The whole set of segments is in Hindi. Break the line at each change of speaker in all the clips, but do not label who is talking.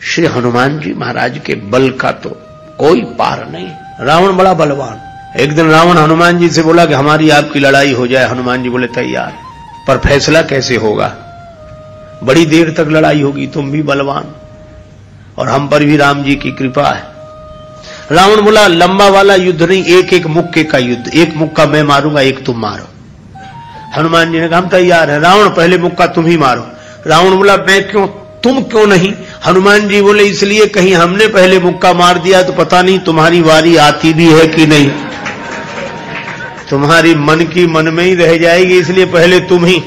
श्री हनुमान जी महाराज के बल का तो कोई पार नहीं। रावण बड़ा बलवान। एक दिन रावण हनुमान जी से बोला कि हमारी आपकी लड़ाई हो जाए। हनुमान जी बोले तैयार, पर फैसला कैसे होगा? बड़ी देर तक लड़ाई होगी, तुम भी बलवान और हम पर भी राम जी की कृपा है। रावण बोला लंबा वाला युद्ध नहीं, एक एक मुक्के का युद्ध, एक मुक्का मैं मारूंगा, एक तुम मारो। हनुमान जी ने कहा हम तैयार है। रावण पहले मुक्का तुम ही मारो। रावण बोला मैं क्यों, तुम क्यों नहीं? हनुमान जी बोले इसलिए कहीं हमने पहले मुक्का मार दिया तो पता नहीं तुम्हारी वारी आती भी है कि नहीं, तुम्हारी मन की मन में ही रह जाएगी, इसलिए पहले तुम ही।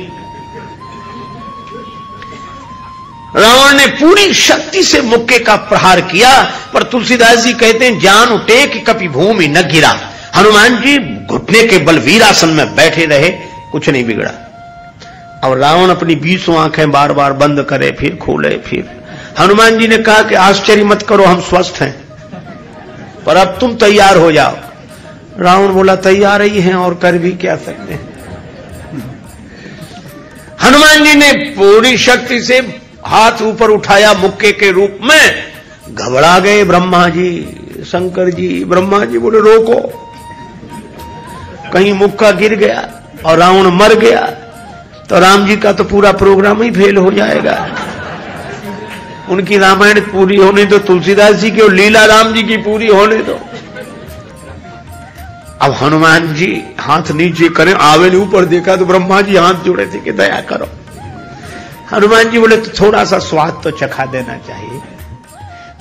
रावण ने पूरी शक्ति से मुक्के का प्रहार किया, पर तुलसीदास जी कहते हैं जान उठे कि कभी भूमि न गिरा। हनुमान जी घुटने के बल वीरासन में बैठे रहे, कुछ नहीं बिगड़ा। और रावण अपनी 20 आंखें बार बार बंद करे, फिर खोले, फिर। हनुमान जी ने कहा कि आश्चर्य मत करो, हम स्वस्थ हैं, पर अब तुम तैयार हो जाओ। रावण बोला तैयार ही हैं और कर भी क्या सकते हैं। हनुमान जी ने पूरी शक्ति से हाथ ऊपर उठाया मुक्के के रूप में। घबरा गए ब्रह्मा जी, शंकर जी। ब्रह्मा जी बोले रोको, कहीं मुक्का गिर गया और रावण मर गया तो राम जी का तो पूरा प्रोग्राम ही फेल हो जाएगा। उनकी रामायण पूरी होने दो, तुलसीदास जी की और लीला राम जी की पूरी होने दो। अब हनुमान जी हाथ नीचे करें, आवे ने ऊपर देखा तो ब्रह्मा जी हाथ जोड़े थे कि दया करो। हनुमान जी बोले तो थोड़ा सा स्वाद तो चखा देना चाहिए।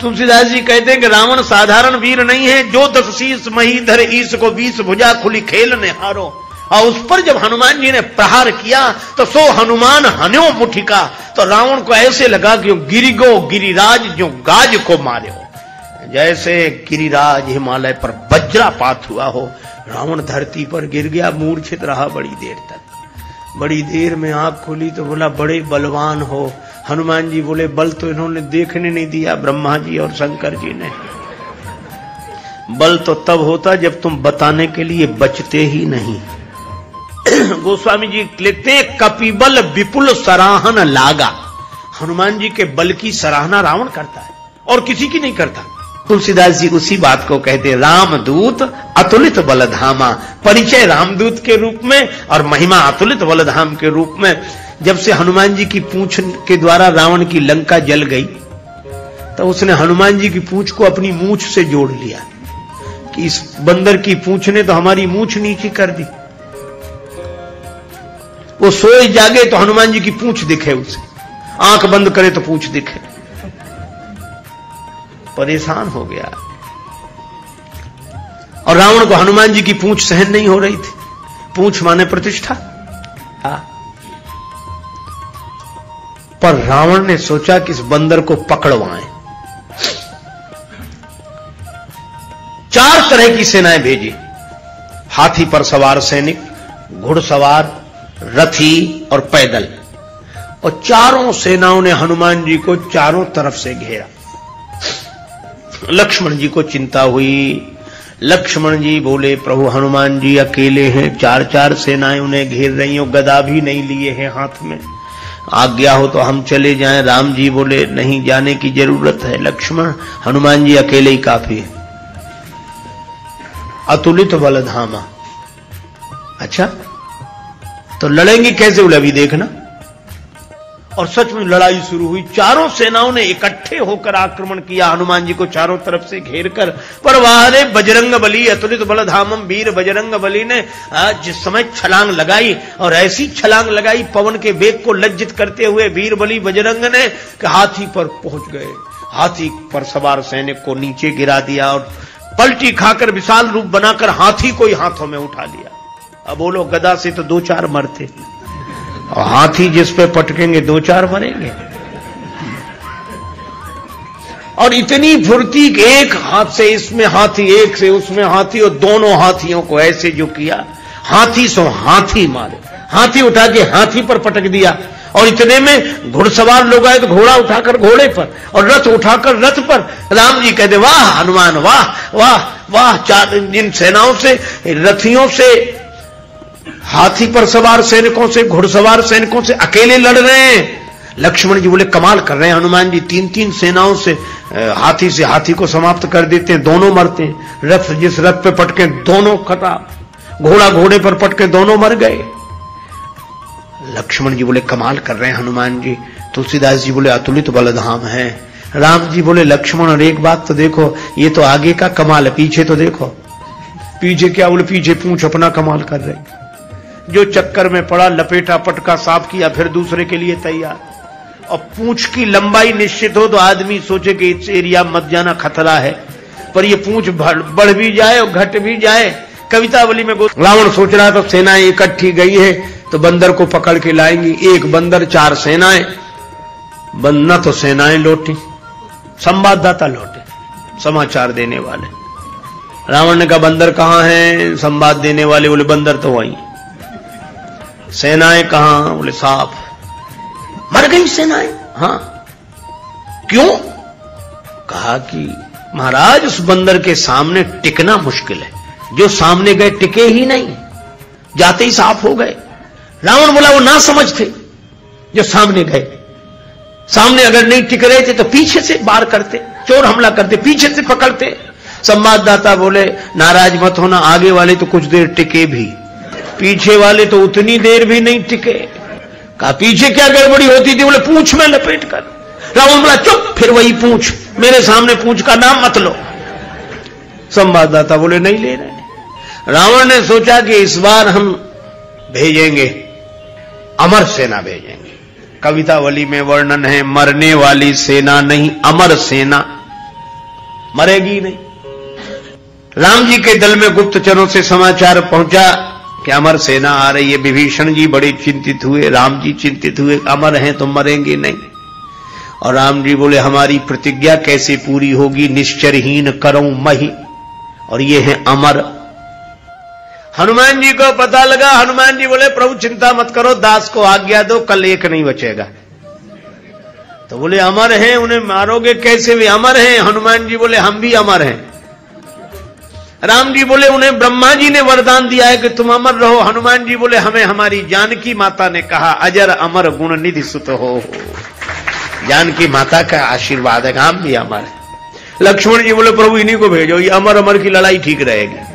तुलसीदास जी कहते हैं कि रावण साधारण वीर नहीं है, जो 10 शीश मही धर ईश को 20 भुजा खुली खेल ने हारो। और उस पर जब हनुमान जी ने प्रहार किया तो सो हनुमान हन्यो मुठिका, तो रावण को ऐसे लगा कि गिरिगो गिरिराज जो गाज को मारे हो, जैसे गिरिराज हिमालय पर वज्रापात हुआ हो। रावण धरती पर गिर गया, मूर्छित रहा बड़ी देर तक। बड़ी देर में आंख खोली तो बोला बड़े बलवान हो। हनुमान जी बोले बल तो इन्होंने देखने नहीं दिया, ब्रह्मा जी और शंकर जी ने। बल तो तब होता जब तुम बताने के लिए बचते ही नहीं। गोस्वामी जी लिखते हैं कपिबल विपुल सराहन लागा। हनुमान जी के बल की सराहना रावण करता है और किसी की नहीं करता। तुलसीदास जी उसी बात को कहते हैं रामदूत अतुलित बलधामा। परिचय रामदूत के रूप में और महिमा अतुलित बलधाम के रूप में। जब से हनुमान जी की पूंछ के द्वारा रावण की लंका जल गई तो उसने हनुमान जी की पूंछ को अपनी मूंछ से जोड़ लिया कि इस बंदर की पूंछ ने तो हमारी मूंछ नीची कर दी। वो सोए जागे तो हनुमान जी की पूंछ दिखे उसे, आंख बंद करे तो पूंछ दिखे। परेशान हो गया। और रावण को हनुमान जी की पूंछ सहन नहीं हो रही थी। पूंछ माने प्रतिष्ठा। पर रावण ने सोचा कि इस बंदर को पकड़वाएं। 4 तरह की सेनाएं भेजी। हाथी पर सवार सैनिक, घुड़सवार, रथी और पैदल। और चारों सेनाओं ने हनुमान जी को चारों तरफ से घेरा। लक्ष्मण जी को चिंता हुई। लक्ष्मण जी बोले प्रभु हनुमान जी अकेले हैं, 4 सेनाएं उन्हें घेर रही हो, गदा भी नहीं लिए हैं हाथ में, आज्ञा हो तो हम चले जाएं। राम जी बोले नहीं जाने की जरूरत है लक्ष्मण, हनुमान जी अकेले ही काफी है। अतुलित बलधामा। अच्छा तो लड़ेंगे कैसे? बोले अभी देखना। और सच में लड़ाई शुरू हुई। चारों सेनाओं ने इकट्ठे होकर आक्रमण किया हनुमान जी को चारों तरफ से घेर कर। पर वारे बजरंग बली अतुलित बलधामम। वीर बजरंग बली ने जिस समय छलांग लगाई और ऐसी छलांग लगाई पवन के वेग को लज्जित करते हुए वीर बली बजरंग ने कि हाथी पर पहुंच गए। हाथी पर सवार सैनिक को नीचे गिरा दिया और पलटी खाकर विशाल रूप बनाकर हाथी को ही हाथों में उठा लिया। अब बोलो गदा से तो 2-4 मरते और हाथी जिस पे पटकेंगे 2-4 मरेंगे। और इतनी फुर्ती कि एक हाथ से इसमें हाथी, एक से उसमें हाथी, और दोनों हाथियों को ऐसे जो किया, हाथी सो हाथी मारे। हाथी उठा के हाथी पर पटक दिया। और इतने में घुड़सवार लोग आए तो घोड़ा उठाकर घोड़े पर और रथ उठाकर रथ पर। राम जी कहते वाह हनुमान वाह वाह वाह। 4 जिन सेनाओं से, रथियों से, हाथी पर सवार सैनिकों से, घुड़सवार सैनिकों से अकेले लड़ रहे हैं, लक्ष्मण जी बोले कमाल कर रहे हैं हनुमान जी, 3-3 सेनाओं से हाथी को समाप्त कर देते हैं, दोनों मरते हैं। रथ जिस रथ पे पटके दोनों खराब, घोड़ा घोड़े पर पटके दोनों मर गए। लक्ष्मण जी बोले कमाल कर रहे हैं हनुमान जी। तुलसीदास जी बोले अतुलित बलधाम है। राम जी बोले लक्ष्मण और एक बात तो देखो, ये तो आगे का कमाल है, पीछे तो देखो। पीछे क्या? बोले पीछे पूंछ अपना कमाल कर रहे। जो चक्कर में पड़ा, लपेटा, पटका, साफ किया, फिर दूसरे के लिए तैयार। और पूंछ की लंबाई निश्चित हो तो आदमी सोचे कि इस एरिया मत जाना, खतरा है, पर ये पूंछ बढ़ भी जाए और घट भी जाए। कवितावली में रावण सोच रहा था सेनाएं इकट्ठी गई है तो बंदर को पकड़ के लाएंगी। एक बंदर 4 सेनाएं, न तो सेनाएं लौटी, संवाददाता लौटे, समाचार देने वाले। रावण ने कहा बंदर कहां है? संवाद देने वाले बोले बंदर तो वहीं। सेनाएं कहां? बोले साफ मर गई सेनाएं। हां, क्यों? कहा कि महाराज उस बंदर के सामने टिकना मुश्किल है, जो सामने गए टिके ही नहीं, जाते ही साफ हो गए। रावण बोला वो ना समझ थे जो सामने गए, सामने अगर नहीं टिक रहे थे तो पीछे से वार करते, चोर हमला करते, पीछे से पकड़ते। संवाददाता बोले नाराज मत होना, आगे वाले तो कुछ देर टिके भी, पीछे वाले तो उतनी देर भी नहीं टिके। कहा पीछे क्या गड़बड़ी होती थी? बोले पूंछ में लपेट कर। रावण बोला चुप, फिर वही पूंछ, मेरे सामने पूंछ का नाम मत लो। संवाददाता बोले नहीं ले रहे। रावण ने सोचा कि इस बार हम भेजेंगे, अमर सेना भेजेंगे। कवितावली में वर्णन है मरने वाली सेना नहीं, अमर सेना, मरेगी नहीं। राम जी के दल में गुप्तचरों से समाचार पहुंचा कि अमर सेना आ रही है। विभीषण जी बड़े चिंतित हुए, राम जी चिंतित हुए, अमर हैं तो मरेंगे नहीं। और राम जी बोले हमारी प्रतिज्ञा कैसे पूरी होगी? निश्चरहीन करऊं मही, और ये है अमर। हनुमान जी को पता लगा। हनुमान जी बोले प्रभु चिंता मत करो, दास को आज्ञा दो, कल एक नहीं बचेगा। तो बोले अमर हैं, उन्हें मारोगे कैसे? वे अमर हैं। हनुमान जी बोले हम भी अमर हैं। राम जी बोले उन्हें ब्रह्मा जी ने वरदान दिया है कि तुम अमर रहो। हनुमान जी बोले हमें हमारी जानकी माता ने कहा अजर अमर गुण निधि सुत हो। जानकी माता का आशीर्वाद है, हम भी अमर है। लक्ष्मण जी बोले प्रभु इन्हीं को भेजो, ये अमर अमर की लड़ाई ठीक रहेगी।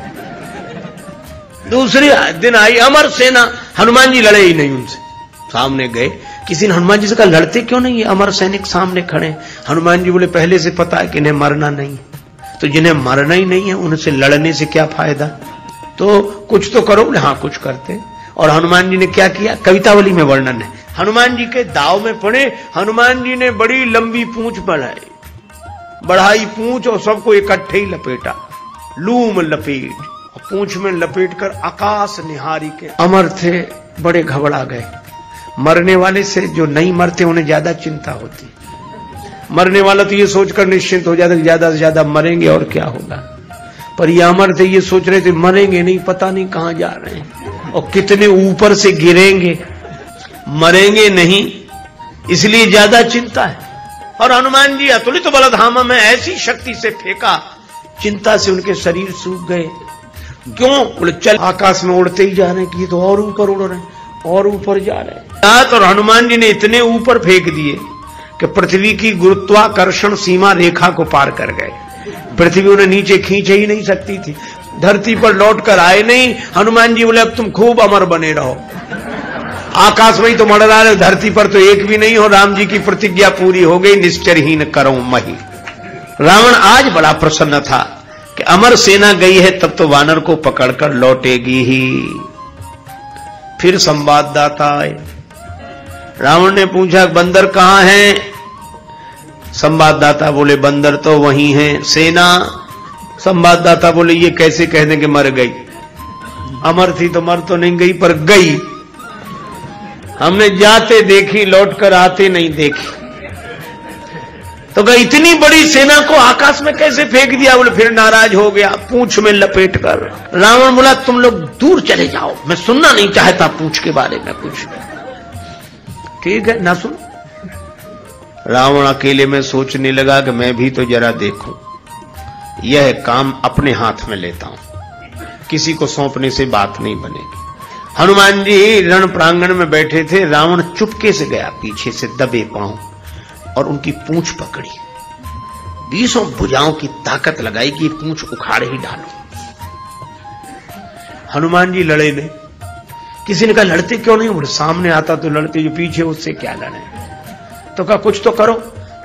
दूसरे दिन आई अमर सेना, हनुमान जी लड़े ही नहीं उनसे, सामने गए। किसी ने हनुमान जी से कहा लड़ते क्यों नहीं, अमर सैनिक सामने खड़े। हनुमान जी बोले पहले से पता है कि इन्हें मरना नहीं, तो जिन्हें मरना ही नहीं है उनसे लड़ने से क्या फायदा, तो कुछ तो करो। बोले हाँ कुछ करते। और हनुमान जी ने क्या किया? कवितावली में वर्णन है। हनुमान जी के दाव में पड़े, हनुमान जी ने बड़ी लंबी पूंछ बढ़ाई पूंछ और सबको इकट्ठे ही लपेटा, लूम लपेट, पूंछ में लपेट कर आकाश निहारी के। अमर थे, बड़े घबरा गए। मरने वाले से जो नहीं मरते उन्हें ज्यादा चिंता होती, मरने वाला तो ये सोचकर निश्चिंत हो जाता कि ज्यादा से ज्यादा मरेंगे और क्या होगा, पर ये अमर थे, ये सोच रहे थे मरेंगे नहीं, पता नहीं कहां जा रहे हैं और कितने ऊपर से गिरेंगे, मरेंगे नहीं, इसलिए ज्यादा चिंता है। और हनुमान जी अतुलित बलधाम में ऐसी शक्ति से फेंका, चिंता से उनके शरीर सूख गए। क्यों? बोले चल आकाश में उड़ते ही जा रहे हैं कि ये तो और ऊपर उड़ रहे हैं और ऊपर जा रहे हैं। और हनुमान जी ने इतने ऊपर फेंक दिए कि पृथ्वी की गुरुत्वाकर्षण सीमा रेखा को पार कर गए। पृथ्वी उन्हें नीचे खींच ही नहीं सकती थी, धरती पर लौट कर आए नहीं। हनुमान जी बोले अब तुम खूब अमर बने रहो, आकाश में ही तो मंडरा रहे, धरती पर तो एक भी नहीं हो। राम जी की प्रतिज्ञा पूरी हो गई, निश्चरहीन करऊं मही। रावण आज बड़ा प्रसन्न था कि अमर सेना गई है, तब तो वानर को पकड़कर लौटेगी ही। फिर संवाददाता आए, रावण ने पूछा बंदर कहां है? संवाददाता बोले बंदर तो वहीं है। सेना? संवाददाता बोले ये कैसे कह दें कि मर गई, अमर थी तो मर तो नहीं गई पर गई, हमने जाते देखी, लौटकर आते नहीं देखी। तो कहा इतनी बड़ी सेना को आकाश में कैसे फेंक दिया? बोले फिर नाराज हो गया, पूंछ में लपेट कर। रावण बोला तुम लोग दूर चले जाओ, मैं सुनना नहीं चाहता पूंछ के बारे में कुछ। ठीक है ना सुन। रावण अकेले में सोचने लगा कि मैं भी तो जरा देखूं, यह काम अपने हाथ में लेता हूं, किसी को सौंपने से बात नहीं बनेगी। हनुमान जी रण प्रांगण में बैठे थे, रावण चुपके से गया पीछे से दबे पांव और उनकी पूंछ पकड़ी, 20 भुजाओं की ताकत लगाई कि पूंछ उखाड़ ही डालो। हनुमान जी लड़े नहीं। किसी ने कहा लड़ते क्यों नहीं? बोले सामने आता तो लड़ते, जो पीछे उससे क्या लड़े? तो कहा कुछ तो करो।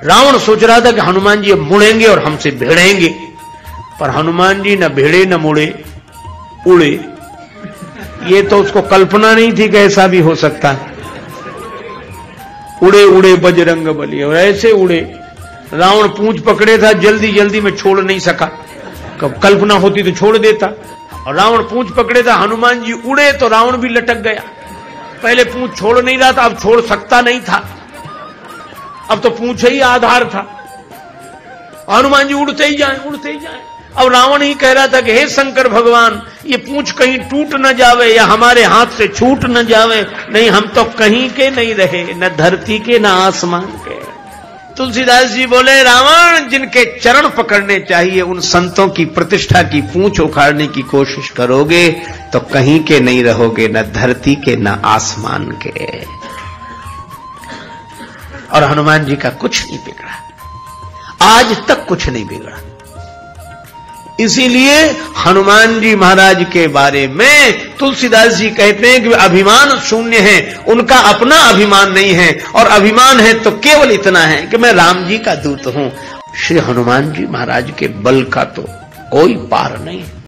रावण सोच रहा था कि हनुमान जी अब मुड़ेंगे और हमसे भिड़ेंगे, पर हनुमान जी न भिड़े न मुड़े, उड़े। ये तो उसको कल्पना नहीं थी कि ऐसा भी हो सकता है। उड़े उड़े बजरंग बली, और ऐसे उड़े। रावण पूंछ पकड़े था, जल्दी जल्दी में छोड़ नहीं सका, कल्पना होती तो छोड़ देता। और रावण पूंछ पकड़े था, हनुमान जी उड़े तो रावण भी लटक गया। पहले पूंछ छोड़ नहीं रहा था, अब छोड़ सकता नहीं था, अब तो पूंछ ही आधार था। हनुमान जी उड़ते ही जाए, उड़ते ही जाए। अब रावण ही कह रहा था कि हे शंकर भगवान, ये पूंछ कहीं टूट न जावे या हमारे हाथ से छूट न जावे। नहीं, हम तो कहीं के नहीं रहे, न धरती के न आसमान के। तुलसीदास जी बोले, रावण जिनके चरण पकड़ने चाहिए उन संतों की प्रतिष्ठा की पूंछ उखाड़ने की कोशिश करोगे तो कहीं के नहीं रहोगे, न धरती के न आसमान के। और हनुमान जी का कुछ नहीं बिगड़ा, आज तक कुछ नहीं बिगड़ा। इसीलिए हनुमान जी महाराज के बारे में तुलसीदास जी कहते हैं कि अभिमान शून्य है, उनका अपना अभिमान नहीं है, और अभिमान है तो केवल इतना है कि मैं राम जी का दूत हूं। श्री हनुमान जी महाराज के बल का तो कोई पार नहीं।